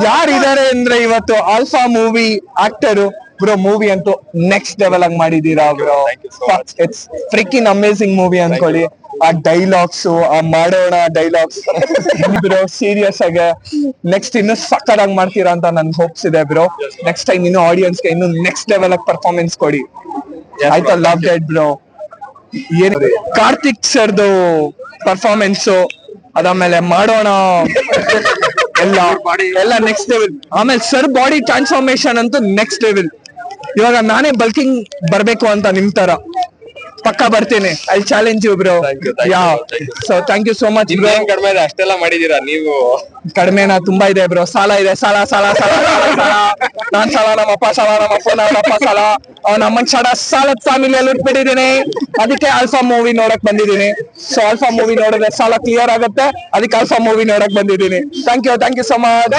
ಯಾರಿದ್ದಾರೆ ಅಂದ್ರೆ ಇವತ್ತು alpha movie actor bro. Movie ಅಂತೂ ನೆಕ್ಸ್ಟ್ ಲೆವೆಲ್ ಆಗಿ ಮಾಡಿದೀರಾ ಬ್ರೋ. ಇಟ್ಸ್ ಫ್ರಿಕಿನ್ ಅಮೇಸಿಂಗ್ ಮೂವಿ ಅನ್ಕೊಳ್ಳಿ. ಆ ಡೈಲಾಗ್ಸ್, ಆ ಮಾಡೋಣ ಡೈಲಾಗ್ಸ್ ಬ್ರೋ, ಸೀರಿಯಸ್ ಆಗಿ ನೆಕ್ಸ್ಟ್ ಇನ್ನು ಸಕ್ಕತ್ತಾಗಿ ಮಾಡ್ತೀರಾ ಅಂತ ನನ್ ಹೋಪ್ಸ್ ಇದೆ ಬ್ರೋ. ನೆಕ್ಸ್ಟ್ ಟೈಮ್ ಇನ್ನು ಆಡಿಯನ್ಸ್ ಗೆ ಇನ್ನು ನೆಕ್ಸ್ಟ್ ಲೆವೆಲ್ ಆಗಿ ಪರ್ಫಾರ್ಮೆನ್ಸ್ ಕೊಡಿ ಆಯ್ತಾ. Love dead bro. ಏನ್ ಕಾರ್ತಿಕ್ ಸರ್ದು ಪರ್ಫಾರ್ಮೆನ್ಸ್, ಅದಾದ್ಮೇಲೆ ಮಾಡೋಣ ಎಲ್ಲ ನೆಕ್ಸ್ಟ್ ಲೆವೆಲ್. ಆಮೇಲೆ ಸರ್ ಬಾಡಿ ಟ್ರಾನ್ಸ್ಫಾರ್ಮೇಶನ್ ಅಂತೂ ನೆಕ್ಸ್ಟ್ ಲೆವೆಲ್. ಇವಾಗ ನಾನೇ ಬಲ್ಕಿಂಗ್ ಬರ್ಬೇಕು ಅಂತ ನಿಮ್ ತರ ಪಕ್ಕ ಬರ್ತೀನಿ. I challenge you bro. Yeah, so thank you so much bro. ಕಡಿಮೆ ಇದೆ ಅಷ್ಟೆಲ್ಲ ಮಾಡಿದೀರಾ ನೀವು? ಕಡಿಮೆನಾ? ತುಂಬಾ ಇದೆ ಬ್ರೋ. ಸಾಲ ಇದೆ, ಸಾಲ ಸಾಲ ಸಾಲ ಸಾಲ. ನಾನ್ ಸಾಲ, ನಮ್ಮಪ್ಪ ಸಾಲ, ನಮ್ಮಪ್ಪ ಸಾಲ, ನಮ್ಮನ್ ಸಾಲದ ಫ್ಯಾಮಿಲಿಯಲ್ಲಿ ಉಟ್ಬಿಟ್ಟಿದೀನಿ. ಅದಕ್ಕೆ ಆಲ್ಫಾ ಮೂವಿ ನೋಡಕ್ ಬಂದಿದ್ದೀನಿ. ಸೊ ಆಲ್ಫಾ ಮೂವಿ ನೋಡಿದ್ರೆ ಸಾಲ ಕ್ಲಿಯರ್ ಆಗುತ್ತೆ. ಅದಕ್ಕೆ ಆಲ್ಫಾ ಮೂವಿ ನೋಡಕ್ ಬಂದಿದ್ದೀನಿ. Thank you so much.